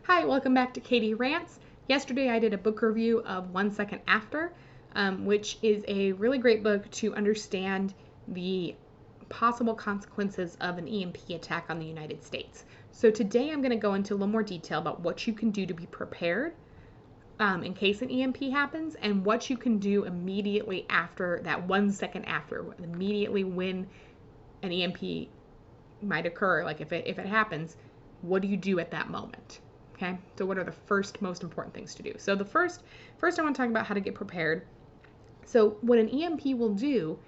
Hi, welcome back to Katie Rants. Yesterday I did a book review of 1 Second After, which is a really great book to understand the possible consequences of an EMP attack on the United States. So today I'm going to go into a little more detail about what you can do to be prepared in case an EMP happens, and what you can do immediately after that 1 second after, immediately when an EMP might occur. Like if it happens, what do you do at that moment? Okay, so what are the first most important things to do? So the first I want to talk about how to get prepared. So what an EMP will do,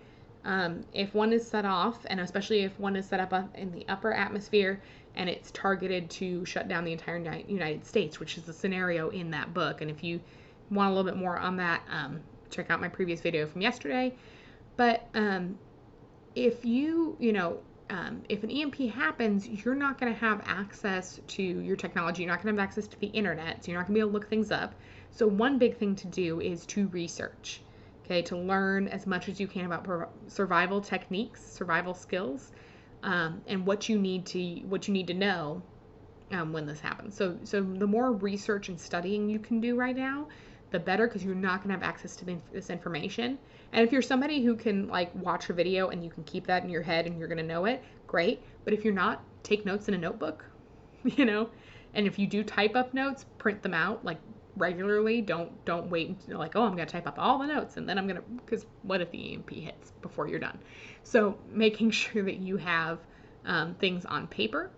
if one is set off, and especially if one is set up in the upper atmosphere and it's targeted to shut down the entire United States, which is the scenario in that book. And if you want a little bit more on that, check out my previous video from yesterday. But if if an EMP happens, you're not going to have access to your technology. You're not going to have access to the internet, so you're not going to be able to look things up. So one big thing to do is to research, okay, to learn as much as you can about survival techniques, survival skills, and what you need to know when this happens. So the more research and studying you can do right now, the better, because you're not going to have access to this information. And if you're somebody who can watch a video and you can keep that in your head and you're going to know it, great. But if you're not, take notes in a notebook, and if you do type up notes, print them out regularly. Don't wait until oh, I'm going to type up all the notes and then I'm going to, because what if the EMP hits before you're done? So making sure that you have things on paper.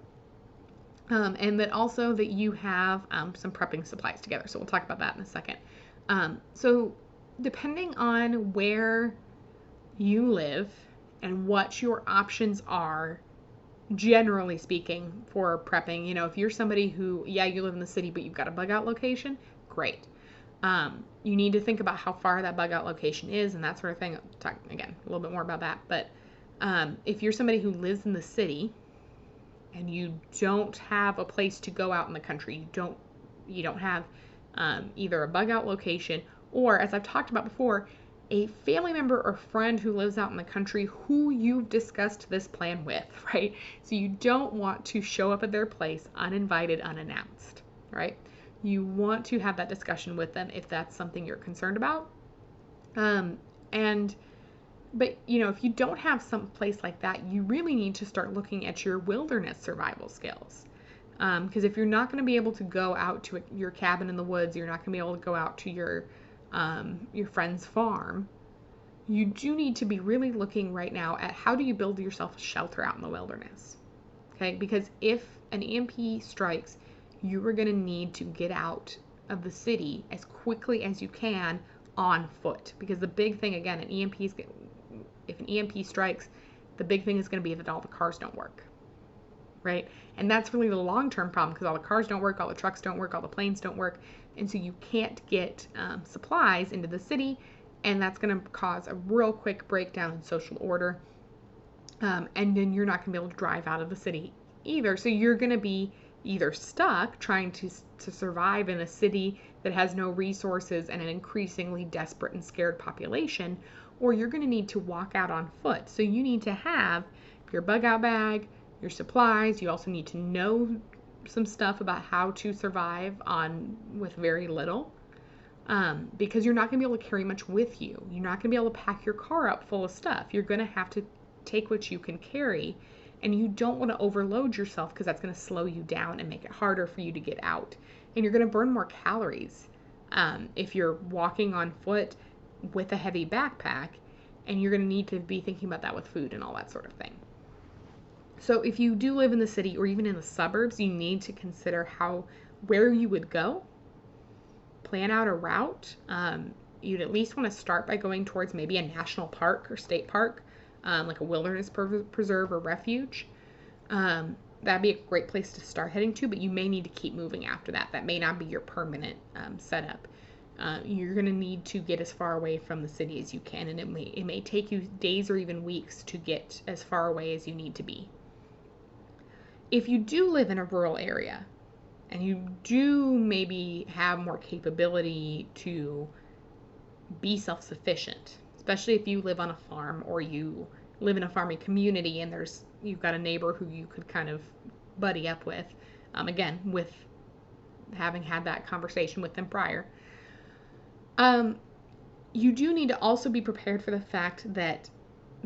And that also that you have some prepping supplies together. So we'll talk about that in a second. So depending on where you live and what your options are, generally speaking, for prepping, if you're somebody who, you live in the city, but you've got a bug out location, great. You need to think about how far that bug out location is and that sort of thing. I'll talk again a little bit more about that. But if you're somebody who lives in the city and you don't have a place to go out in the country, you don't have either a bug out location, or, as I've talked about before, a family member or friend who lives out in the country who you've discussed this plan with, right? So you don't want to show up at their place uninvited, unannounced, right? You want to have that discussion with them if that's something you're concerned about. But if you don't have some place like that, you really need to start looking at your wilderness survival skills. Because if you're not going to be able to go out to your cabin in the woods, you're not going to be able to go out to your friend's farm, you do need to be really looking right now at how do you build yourself a shelter out in the wilderness. Okay, because if an EMP strikes, you are going to need to get out of the city as quickly as you can on foot. Because the big thing, again, if an EMP strikes, the big thing is going to be that all the cars don't work, right? And that's really the long-term problem, because all the cars don't work, all the trucks don't work, all the planes don't work, and so you can't get supplies into the city, and that's going to cause a real quick breakdown in social order, and then you're not going to be able to drive out of the city either. So you're going to be either stuck trying to survive in a city that has no resources and an increasingly desperate and scared population, or you're going to need to walk out on foot. So you need to have your bug out bag, your supplies. You also need to know some stuff about how to survive with very little, because you're not going to be able to carry much with you. You're not going to be able to pack your car up full of stuff. You're going to have to take what you can carry, and you don't want to overload yourself, because that's going to slow you down and make it harder for you to get out. And you're going to burn more calories if you're walking on foot with a heavy backpack, and you're going to need to be thinking about that with food and all that sort of thing. So if you do live in the city or even in the suburbs, you need to consider where you would go, plan out a route. You'd at least want to start by going towards maybe a national park or state park, like a wilderness preserve or refuge. That'd be a great place to start heading to, but you may need to keep moving after that. That may not be your permanent setup. You're going to need to get as far away from the city as you can, and it may take you days or even weeks to get as far away as you need to be. If you do live in a rural area and you do maybe have more capability to be self-sufficient, especially if you live on a farm or you live in a farming community and you've got a neighbor who you could kind of buddy up with, again, with having had that conversation with them prior. You do need to also be prepared for the fact that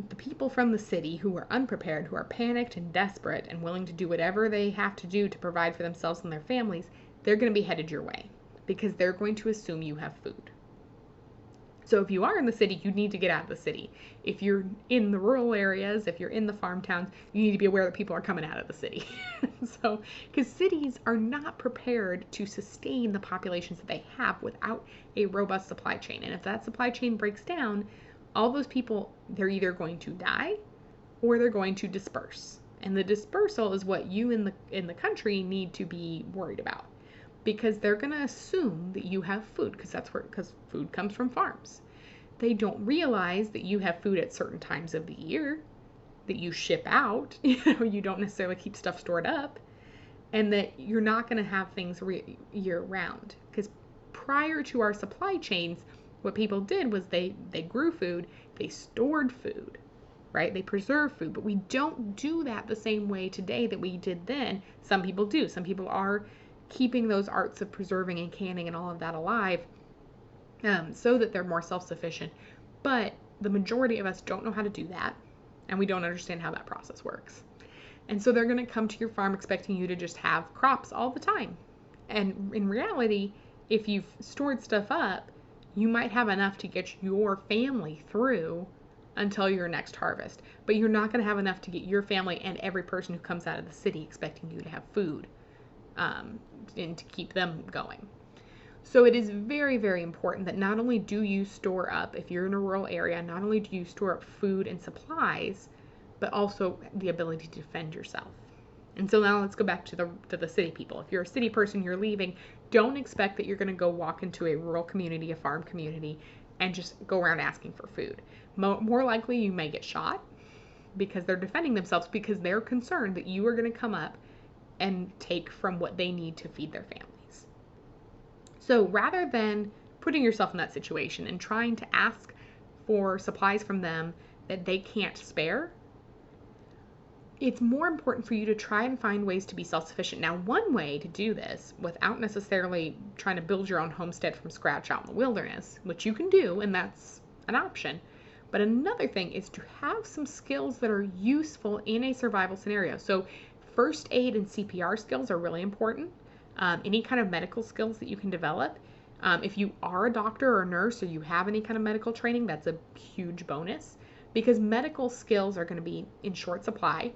the people from the city who are unprepared, who are panicked and desperate and willing to do whatever they have to do to provide for themselves and their families, they're going to be headed your way because they're going to assume you have food. So if you are in the city, you need to get out of the city. If you're in the rural areas, if you're in the farm towns, you need to be aware that people are coming out of the city. So, because cities are not prepared to sustain the populations that they have without a robust supply chain. And if that supply chain breaks down, all those people, they're either going to die or they're going to disperse. And the dispersal is what you in the country need to be worried about, because they're going to assume that you have food, because food comes from farms. They don't realize that you have food at certain times of the year that you ship out. You don't necessarily keep stuff stored up, and that you're not going to have things year round. Because prior to our supply chains, what people did was they grew food, they stored food, right? They preserve food, but we don't do that the same way today that we did then. Some people do. Some people are keeping those arts of preserving and canning and all of that alive, so that they're more self-sufficient. But the majority of us don't know how to do that, and we don't understand how that process works. And so they're going to come to your farm expecting you to just have crops all the time. And in reality, if you've stored stuff up, you might have enough to get your family through until your next harvest. But you're not going to have enough to get your family and every person who comes out of the city expecting you to have food, and to keep them going. So it is very, very important that not only do you store up, if you're in a rural area, not only do you store up food and supplies, but also the ability to defend yourself. And so now let's go back to the city people. If you're a city person, you're leaving, don't expect that you're going to go walk into a rural community, a farm community, and just go around asking for food. More likely you may get shot because they're defending themselves, because they're concerned that you are going to come up and take from what they need to feed their families. So rather than putting yourself in that situation and trying to ask for supplies from them that they can't spare, it's more important for you to try and find ways to be self-sufficient. Now, one way to do this without necessarily trying to build your own homestead from scratch out in the wilderness, which you can do, and that's an option, but another thing is to have some skills that are useful in a survival scenario. So first aid and CPR skills are really important. Any kind of medical skills that you can develop. If you are a doctor or a nurse, or you have any kind of medical training, that's a huge bonus, because medical skills are going to be in short supply.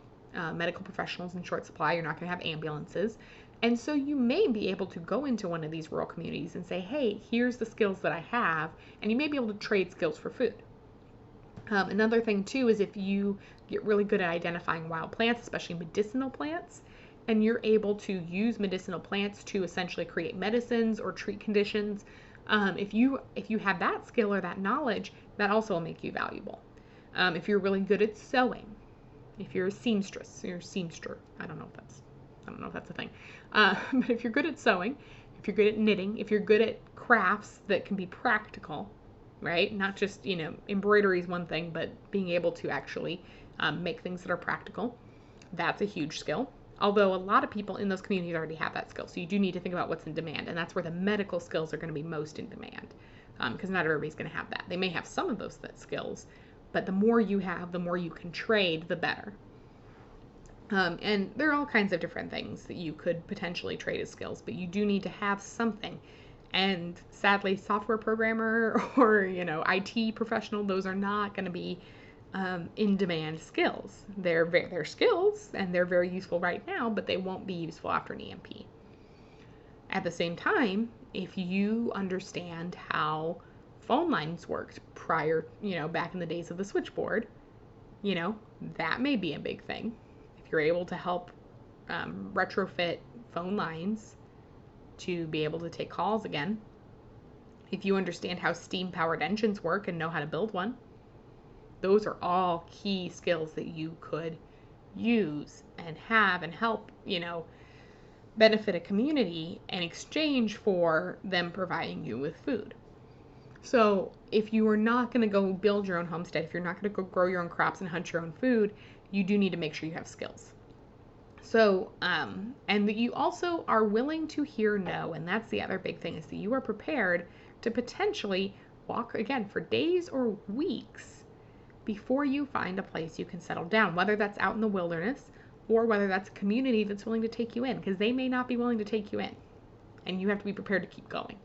Medical professionals in short supply. You're not going to have ambulances. And so you may be able to go into one of these rural communities and say, hey, here's the skills that I have, and you may be able to trade skills for food. Another thing too is if you get really good at identifying wild plants, especially medicinal plants, and you're able to use medicinal plants to essentially create medicines or treat conditions, if you have that skill or that knowledge, that also will make you valuable. If you're really good at sewing, if you're a seamstress, you're a seamster, I don't know if that's a thing, but if you're good at sewing, if you're good at knitting, if you're good at crafts that can be practical, right? Not just, embroidery is one thing, but being able to actually make things that are practical, that's a huge skill. Although a lot of people in those communities already have that skill. So you do need to think about what's in demand. And that's where the medical skills are going to be most in demand, because not everybody's going to have that. They may have some of those skills, but the more you have, the more you can trade, the better. And there are all kinds of different things that you could potentially trade as skills, but you do need to have something. And sadly, software programmer or, IT professional, those are not going to be in-demand skills. They're skills, and they're very useful right now, but they won't be useful after an EMP. At the same time, if you understand how phone lines worked prior, back in the days of the switchboard, that may be a big thing. If you're able to help retrofit phone lines to be able to take calls again, if you understand how steam-powered engines work and know how to build one, those are all key skills that you could use and have and help, benefit a community in exchange for them providing you with food. So if you are not going to go build your own homestead, if you're not going to go grow your own crops and hunt your own food, you do need to make sure you have skills. So, and that you also are willing to hear no. And that's the other big thing, is that you are prepared to potentially walk again for days or weeks before you find a place you can settle down, whether that's out in the wilderness or whether that's a community that's willing to take you in, because they may not be willing to take you in, and you have to be prepared to keep going.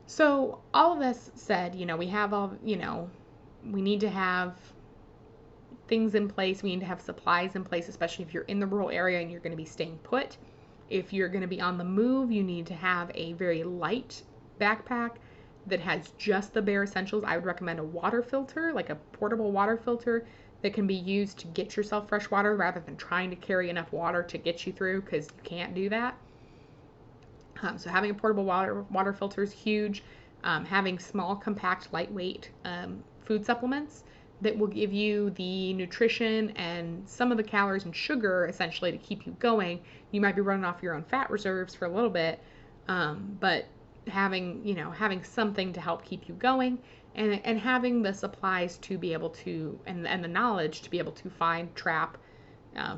So all of this said, we have all, we need to have things in place. We need to have supplies in place, especially if you're in the rural area and you're going to be staying put. If you're going to be on the move, you need to have a very light backpack that has just the bare essentials. I would recommend a water filter, like a portable water filter that can be used to get yourself fresh water rather than trying to carry enough water to get you through, because you can't do that. So having a portable water filter is huge. Having small, compact, lightweight food supplements that will give you the nutrition and some of the calories and sugar essentially to keep you going. You might be running off your own fat reserves for a little bit, but having something to help keep you going, and having the supplies to be able to, and the knowledge to be able to find, trap,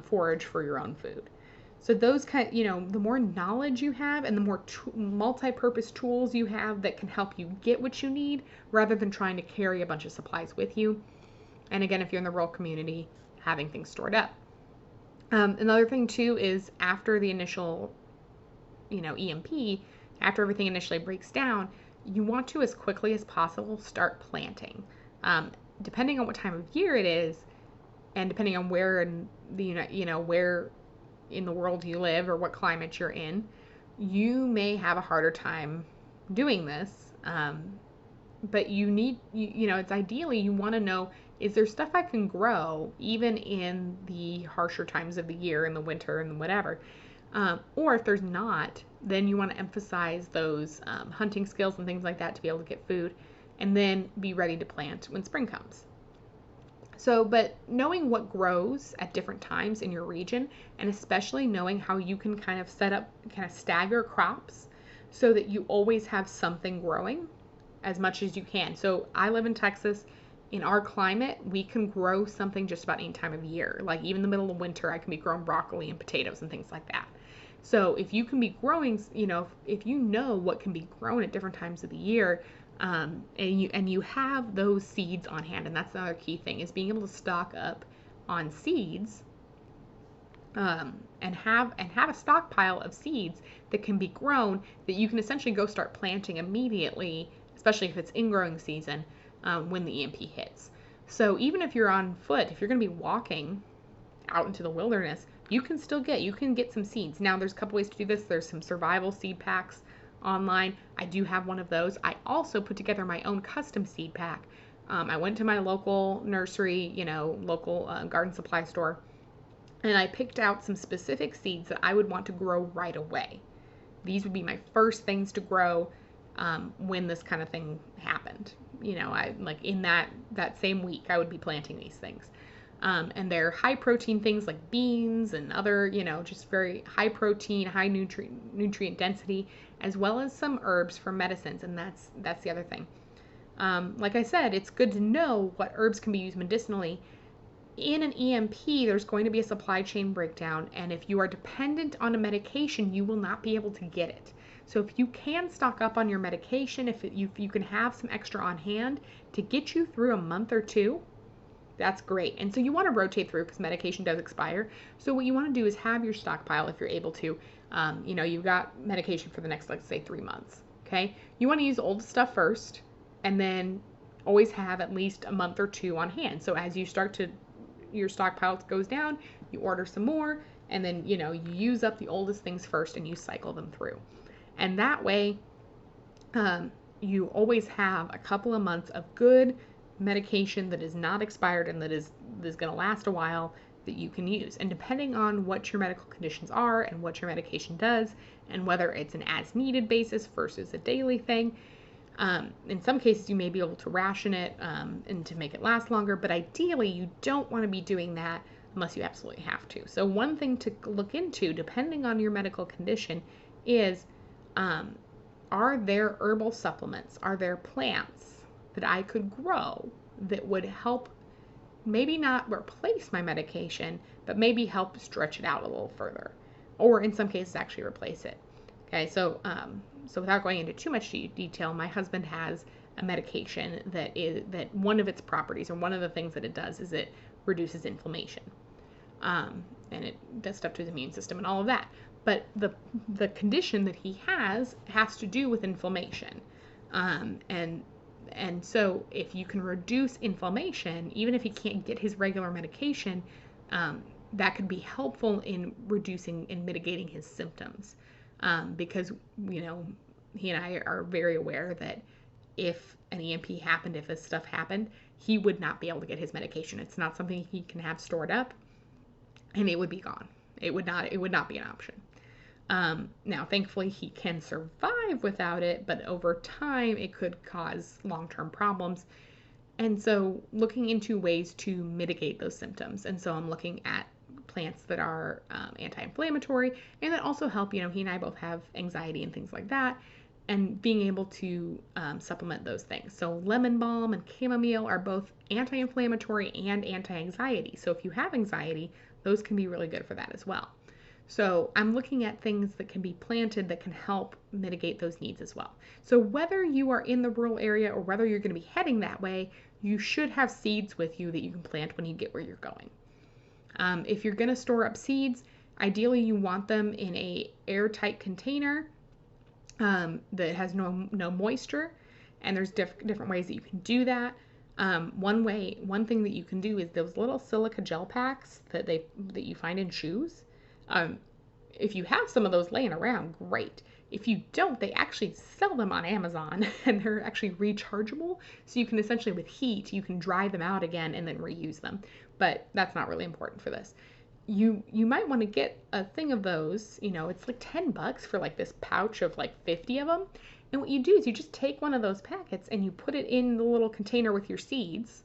forage for your own food. So those the more knowledge you have and the more multi-purpose tools you have that can help you get what you need rather than trying to carry a bunch of supplies with you. And again, if you're in the rural community, having things stored up. Another thing too is after the initial, EMP, after everything initially breaks down, you want to, as quickly as possible, start planting. Depending on what time of year it is, and depending on where in the where in the world you live or what climate you're in, you may have a harder time doing this. But you need, it's ideally you want to know, is there stuff I can grow even in the harsher times of the year, in the winter and whatever? Or if there's not, then you want to emphasize those hunting skills and things like that to be able to get food, and then be ready to plant when spring comes. So, but knowing what grows at different times in your region, and especially knowing how you can kind of stagger crops so that you always have something growing as much as you can. So I live in Texas. In our climate, we can grow something just about any time of year. Like even in the middle of winter, I can be growing broccoli and potatoes and things like that. So if you can be growing, if you know what can be grown at different times of the year, and you have those seeds on hand, and that's another key thing, is being able to stock up on seeds, and have a stockpile of seeds that can be grown that you can essentially go start planting immediately, especially if it's in growing season, when the EMP hits. So even if you're on foot, if you're going to be walking out into the wilderness, you can get some seeds. Now there's a couple ways to do this. There's some survival seed packs online. I do have one of those. I also put together my own custom seed pack. I went to my local nursery, local garden supply store, and I picked out some specific seeds that I would want to grow right away. These would be my first things to grow when this kind of thing happened. I like in that same week I would be planting these things. And they're high protein things like beans and other, just very high protein, high nutrient density, as well as some herbs for medicines. And that's the other thing. Like I said, it's good to know what herbs can be used medicinally. In an EMP, there's going to be a supply chain breakdown, and if you are dependent on a medication, you will not be able to get it. So if you can stock up on your medication, if you can have some extra on hand to get you through a month or two, that's great. And so you want to rotate through because medication does expire. So what you want to do is have your stockpile if you're able to. You've got medication for the next, let's say, 3 months. Okay. You want to use old stuff first, and then always have at least a month or two on hand. So as you your stockpile goes down, you order some more, and then, you use up the oldest things first and you cycle them through. And that way, you always have a couple of months of good medication that is not expired and that is going to last a while that you can use. And depending on what your medical conditions are and what your medication does, and whether it's an as needed basis versus a daily thing, in some cases you may be able to ration it and to make it last longer, but ideally you don't want to be doing that unless you absolutely have to. So one thing to look into, depending on your medical condition, is are there herbal supplements, are there plants that I could grow that would help maybe not replace my medication, but maybe help stretch it out a little further, or in some cases actually replace it. Okay, so without going into too much detail, my husband has a medication that one of its properties, or one of the things that it does, is it reduces inflammation, and it does stuff to his immune system and all of that. But the condition that he has to do with inflammation, and so if you can reduce inflammation, even if he can't get his regular medication, that could be helpful in reducing and mitigating his symptoms. Because, he and I are very aware that if an EMP happened, if this stuff happened, he would not be able to get his medication. It's not something he can have stored up, and it would be gone. It would not be an option. Now, thankfully, he can survive without it, but over time, it could cause long-term problems. And so looking into ways to mitigate those symptoms. And so I'm looking at plants that are anti-inflammatory and that also help, he and I both have anxiety and things like that, and being able to supplement those things. So lemon balm and chamomile are both anti-inflammatory and anti-anxiety. So if you have anxiety, those can be really good for that as well. So I'm looking at things that can be planted that can help mitigate those needs as well. So whether you are in the rural area or whether you're going to be heading that way, you should have seeds with you that you can plant when you get where you're going. If you're going to store up seeds, ideally you want them in a airtight container that has no moisture, and there's different ways that you can do that. One thing that you can do is those little silica gel packs that you find in shoes. If you have some of those laying around, great. If you don't, they actually sell them on Amazon, and they're actually rechargeable. So you can essentially, with heat, you can dry them out again and then reuse them. But that's not really important for this. You might want to get a thing of those. It's like $10 for like this pouch of like 50 of them. And what you do is you just take one of those packets and you put it in the little container with your seeds,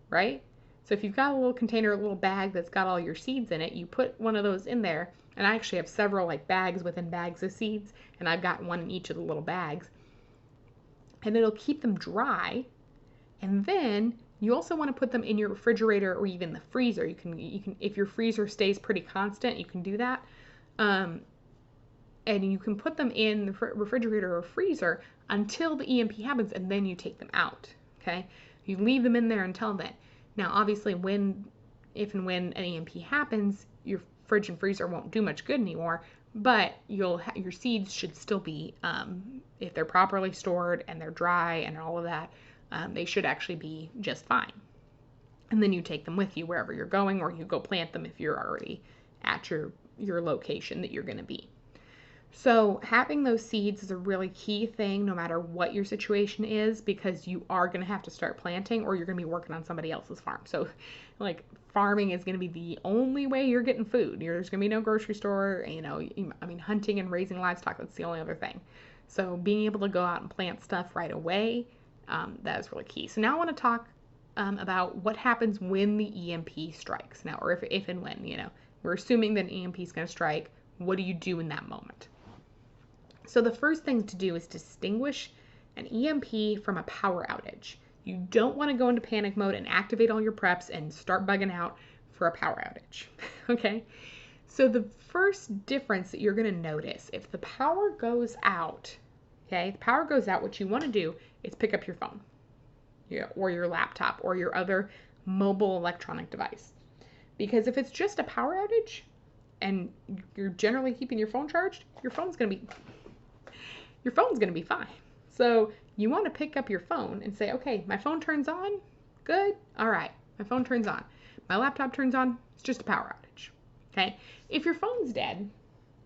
right? So if you've got a little container, a little bag that's got all your seeds in it, you put one of those in there. And I actually have several like bags within bags of seeds, and I've got one in each of the little bags. And it'll keep them dry. And then you also want to put them in your refrigerator or even the freezer. You can if your freezer stays pretty constant, you can do that. And you can put them in the refrigerator or freezer until the EMP happens, and then you take them out. Okay? You leave them in there until then. Now, obviously, if and when an EMP happens, your fridge and freezer won't do much good anymore, but your seeds should still be, if they're properly stored and they're dry and all of that, they should actually be just fine. And then you take them with you wherever you're going, or you go plant them if you're already at your location that you're going to be. So having those seeds is a really key thing no matter what your situation is, because you are going to have to start planting or you're going to be working on somebody else's farm. So like farming is going to be the only way you're getting food. There's going to be no grocery store, hunting and raising livestock, that's the only other thing. So being able to go out and plant stuff right away, that is really key. So now I want to talk about what happens when the EMP strikes. Now, or if and when, we're assuming that an EMP is going to strike. What do you do in that moment? So the first thing to do is distinguish an EMP from a power outage. You don't want to go into panic mode and activate all your preps and start bugging out for a power outage. Okay? So the first difference that you're going to notice, if the power goes out, what you want to do is pick up your phone, or your laptop, or your other mobile electronic device. Because if it's just a power outage and you're generally keeping your phone charged, your phone's going to be fine. So you want to pick up your phone and say, okay, my phone turns on. Good. All right. My phone turns on. My laptop turns on. It's just a power outage. Okay. If your phone's dead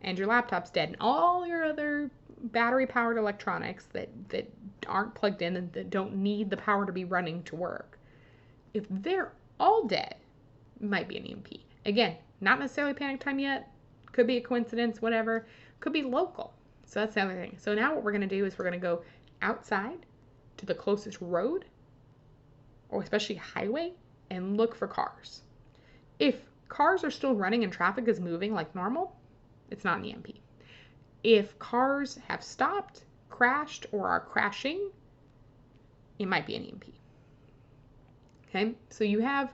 and your laptop's dead and all your other battery powered electronics that aren't plugged in and that don't need the power to be running to work, if they're all dead, it might be an EMP. Again, not necessarily panic time yet. Could be a coincidence, whatever. Could be local. So that's the other thing. So now what we're going to do is we're going to go outside to the closest road, or especially highway, and look for cars. If cars are still running and traffic is moving like normal, it's not an EMP. If cars have stopped, crashed, or are crashing, it might be an EMP. Okay, so you have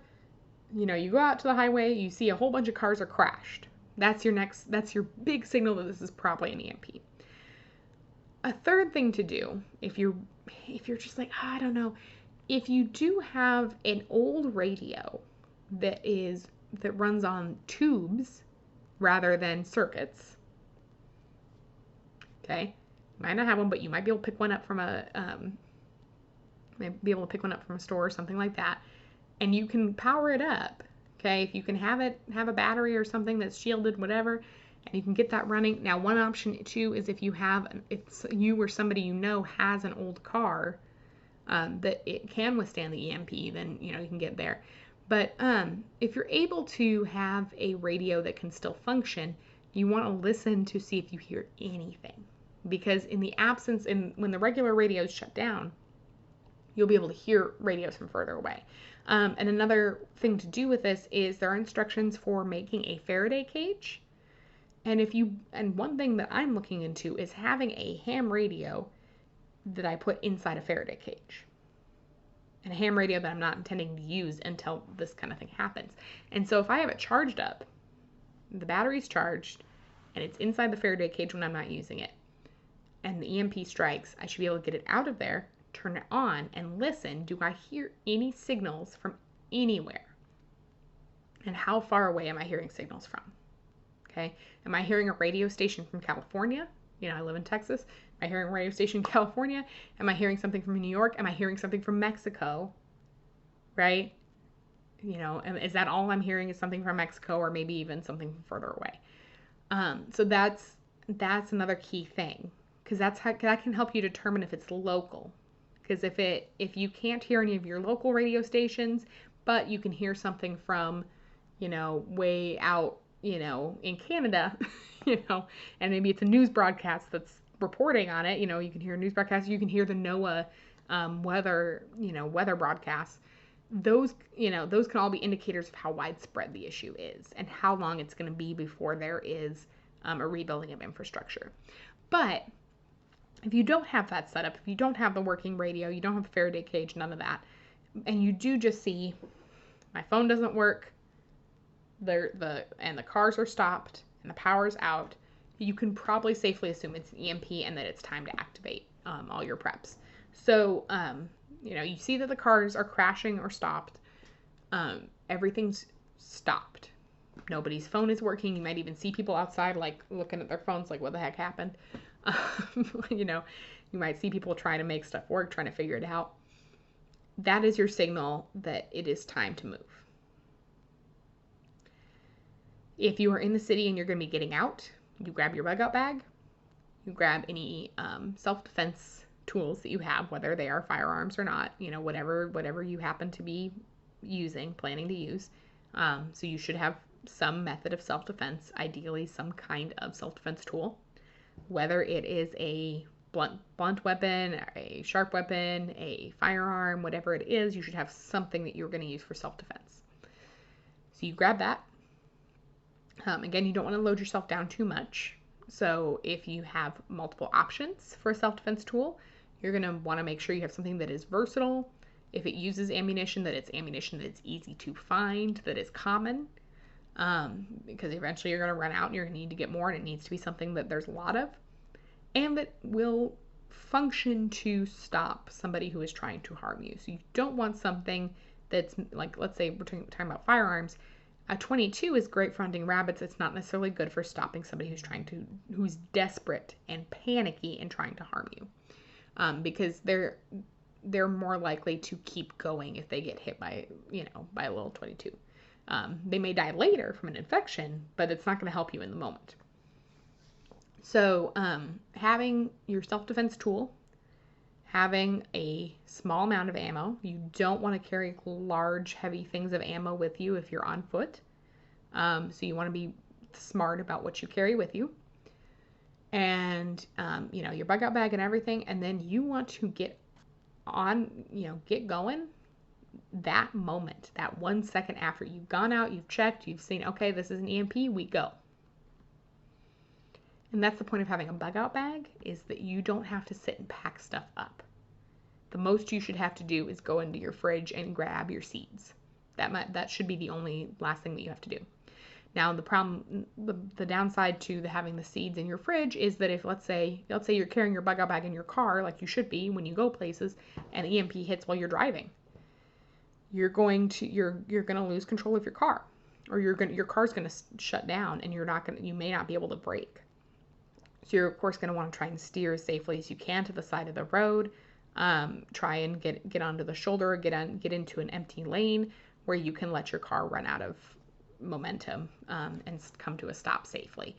you go out to the highway, you see a whole bunch of cars are crashed. That's your big signal that this is probably an EMP. A third thing to do, if you're just like, I don't know, if you do have an old radio that runs on tubes rather than circuits, okay, you might not have one, but you might be able to pick one up from a store or something like that, and you can power it up. Okay, if you can have a battery or something that's shielded, whatever, and you can get that running. Now, one option too is if you or somebody has an old car that it can withstand the EMP, then you can get there. But if you're able to have a radio that can still function, you want to listen to see if you hear anything, because in the absence, when the regular radios shut down, you'll be able to hear radios from further away. And another thing to do with this is there are instructions for making a Faraday cage. And one thing that I'm looking into is having a ham radio that I put inside a Faraday cage. And a ham radio that I'm not intending to use until this kind of thing happens. And so if I have it charged up, the battery's charged, and it's inside the Faraday cage when I'm not using it, and the EMP strikes, I should be able to get it out of there, turn it on, and listen. Do I hear any signals from anywhere? And how far away am I hearing signals from? Okay. Am I hearing a radio station from California? I live in Texas. Am I hearing a radio station in California? Am I hearing something from New York? Am I hearing something from Mexico? Right? Is that all I'm hearing is something from Mexico, or maybe even something further away? So that's another key thing, because that can help you determine if it's local. Because if you can't hear any of your local radio stations, but you can hear something from, way out, in Canada, and maybe it's a news broadcast that's reporting on it, you can hear a news broadcast, you can hear the NOAA weather broadcasts. Those can all be indicators of how widespread the issue is and how long it's going to be before there is a rebuilding of infrastructure. But if you don't have that set up, if you don't have the working radio, you don't have the Faraday cage, none of that, and you do just see my phone doesn't work, and the cars are stopped and the power's out, you can probably safely assume it's an EMP and that it's time to activate all your preps. So, you see that the cars are crashing or stopped. Everything's stopped. Nobody's phone is working. You might even see people outside, like, looking at their phones, like, what the heck happened? You might see people trying to make stuff work, trying to figure it out. That is your signal that it is time to move. If you are in the city and you're going to be getting out, you grab your bug out bag, you grab any self-defense tools that you have, whether they are firearms or not, whatever you happen to be planning to use. So you should have some method of self-defense, ideally some kind of self-defense tool, whether it is a blunt weapon, a sharp weapon, a firearm, whatever it is, you should have something that you're going to use for self-defense. So you grab that. Again, you don't want to load yourself down too much. So if you have multiple options for a self-defense tool, you're going to want to make sure you have something that is versatile. If it uses ammunition, that it's ammunition that it's easy to find, that is common, because eventually you're going to run out and you're going to need to get more, and it needs to be something that there's a lot of, and that will function to stop somebody who is trying to harm you. So you don't want something that's like, let's say we're talking about firearms. A .22 is great for hunting rabbits. It's not necessarily good for stopping somebody who's desperate and panicky and trying to harm you, because they're more likely to keep going if they get hit by a little .22. They may die later from an infection, but it's not going to help you in the moment. So having your self-defense tool, having a small amount of ammo. You don't want to carry large, heavy things of ammo with you if you're on foot. So you want to be smart about what you carry with you. And, your bug out bag and everything. And then you want to get going that moment, that 1 second after you've gone out, you've checked, you've seen, okay, this is an EMP, we go. And that's the point of having a bug out bag, is that you don't have to sit and pack stuff up. The most you should have to do is go into your fridge and grab your seeds That should be the only last thing that you have to do. Now, the downside to having the seeds in your fridge is that if let's say you're carrying your bug out bag in your car like you should be when you go places, and EMP hits while you're driving, you're going to lose control of your car, or your car's going to shut down, and you may not be able to brake. So you're of course going to want to try and steer as safely as you can to the side of the road. Try and get onto the shoulder, or get into an empty lane where you can let your car run out of momentum and come to a stop safely.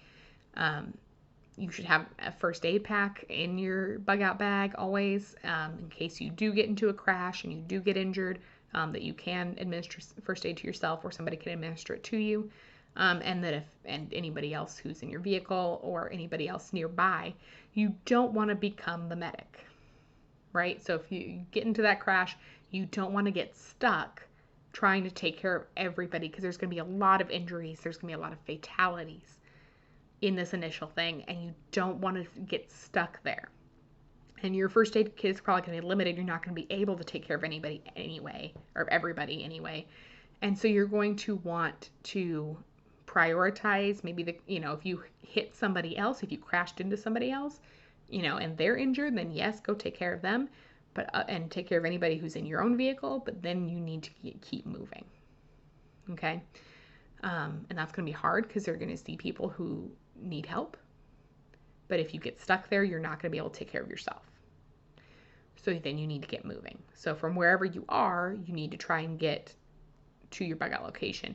You should have a first aid pack in your bug out bag always, in case you do get into a crash and you do get injured, that you can administer first aid to yourself, or somebody can administer it to you. And anybody else who's in your vehicle or anybody else nearby, you don't want to become the medic, right? So if you get into that crash, you don't want to get stuck trying to take care of everybody, because there's going to be a lot of injuries, there's going to be a lot of fatalities in this initial thing, and you don't want to get stuck there. And your first aid kit is probably going to be limited. You're not going to be able to take care of anybody anyway, or everybody anyway. And so you're going to want to prioritize maybe if you hit somebody else, if you crashed into somebody else, and they're injured, then yes, go take care of them. But and take care of anybody who's in your own vehicle, but then you need to keep moving. Okay? And that's going to be hard because they're going to see people who need help. But if you get stuck there, you're not going to be able to take care of yourself. So then you need to get moving. So from wherever you are, you need to try and get to your bug out location.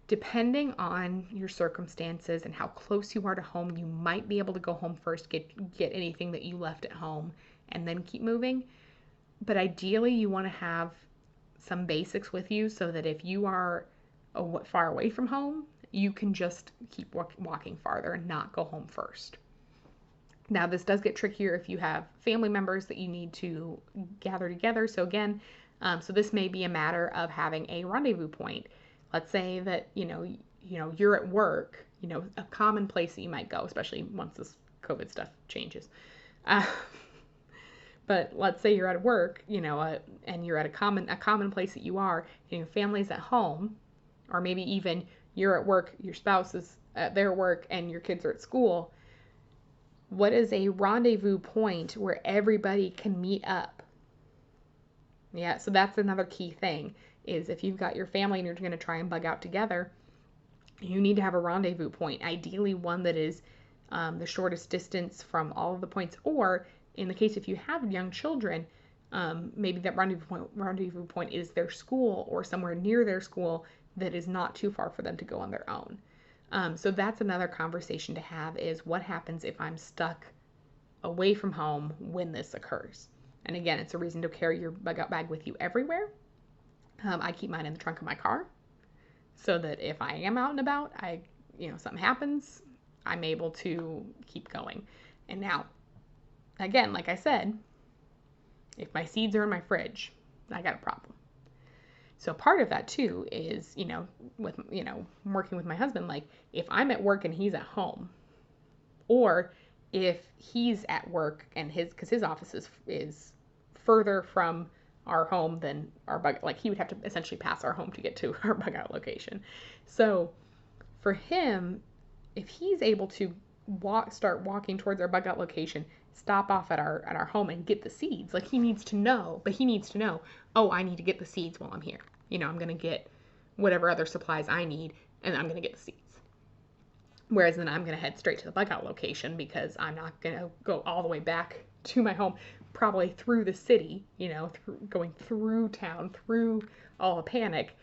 Depending on your circumstances and how close you are to home, you might be able to go home first, get anything that you left at home, and then keep moving. But ideally, you want to have some basics with you so that if you are far away from home, you can just keep walking farther and not go home first. Now, this does get trickier if you have family members that you need to gather together. So again, so this may be a matter of having a rendezvous point. Let's say that, you're at work, a common place that you might go, especially once this COVID stuff changes. But let's say you're at work, and you're at a common place that you are, and your family's at home, or maybe even you're at work, your spouse is at their work, and your kids are at school. What is a rendezvous point where everybody can meet up? Yeah, so that's another key thing, is if you've got your family and you're going to try and bug out together, you need to have a rendezvous point, ideally one that is the shortest distance from all of the points, or in the case if you have young children, maybe that rendezvous point is their school or somewhere near their school that is not too far for them to go on their own. So that's another conversation to have, is what happens if I'm stuck away from home when this occurs. And again, it's a reason to carry your bug out bag with you everywhere. I keep mine in the trunk of my car so that if I am out and about, something happens, I'm able to keep going. And now, again, like I said, if my seeds are in my fridge, I got a problem. So part of that too is, working with my husband, like if I'm at work and he's at home, or if he's at work and because his office is further from our home than our he would have to essentially pass our home to get to our bug out location. So for him, if he's able to start walking towards our bug out location, stop off at our home and get the seeds, he needs to know, oh, I need to get the seeds while I'm here. I'm going to get whatever other supplies I need, and I'm going to get the seeds. Whereas then I'm going to head straight to the bug out location, because I'm not going to go all the way back to my home, probably through the city, going through town, through all the panic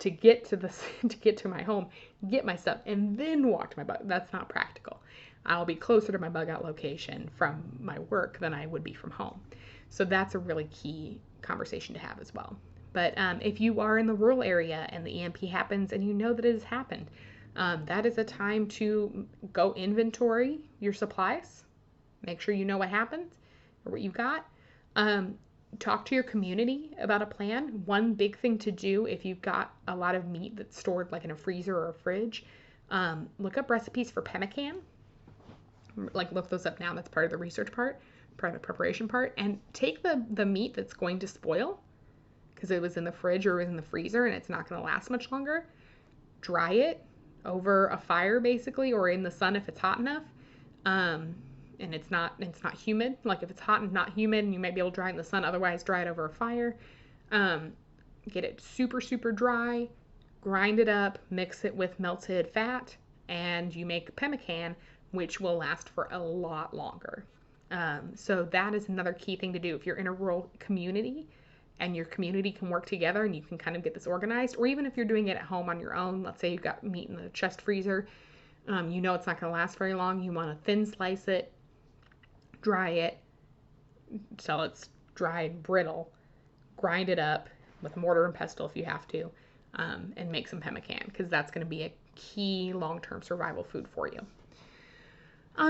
to get to my home, get my stuff, and then walk to my bug. That's not practical. I'll be closer to my bug out location from my work than I would be from home. So that's a really key conversation to have as well. But if you are in the rural area and the EMP happens and you know that it has happened, that is a time to go inventory your supplies. Make sure you know what happened or what you got. Talk to your community about a plan. One big thing to do if you've got a lot of meat that's stored in a freezer or a fridge, look up recipes for pemmican. Look those up now. That's part of the research part of the preparation part. And take the meat that's going to spoil, because it was in the fridge or it was in the freezer and it's not going to last much longer. Dry it over a fire basically, or in the sun if it's hot enough. And it's not humid. Like if it's hot and not humid, you might be able to dry it in the sun. Otherwise, dry it over a fire. Get it super, super dry, grind it up, mix it with melted fat, and you make pemmican, which will last for a lot longer. So that is another key thing to do. If you're in a rural community and your community can work together and you can kind of get this organized, or even if you're doing it at home on your own, let's say you've got meat in the chest freezer, you know it's not going to last very long. You want to thin slice it, dry it till it's dry and brittle, grind it up with mortar and pestle if you have to, and make some pemmican, because that's going to be a key long-term survival food for you.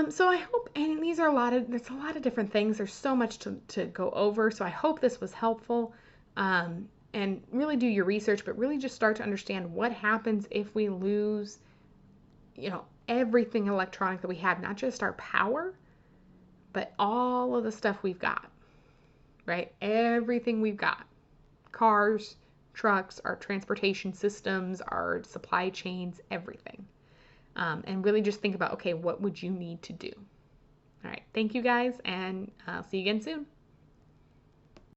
So I hope, and there's a lot of different things. There's so much to go over. So I hope this was helpful, and really do your research, but really just start to understand what happens if we lose, everything electronic that we have, not just our power, but all of the stuff we've got, right? Everything we've got, cars, trucks, our transportation systems, our supply chains, everything. And really just think about, okay, what would you need to do? All right. Thank you guys, and I'll see you again soon.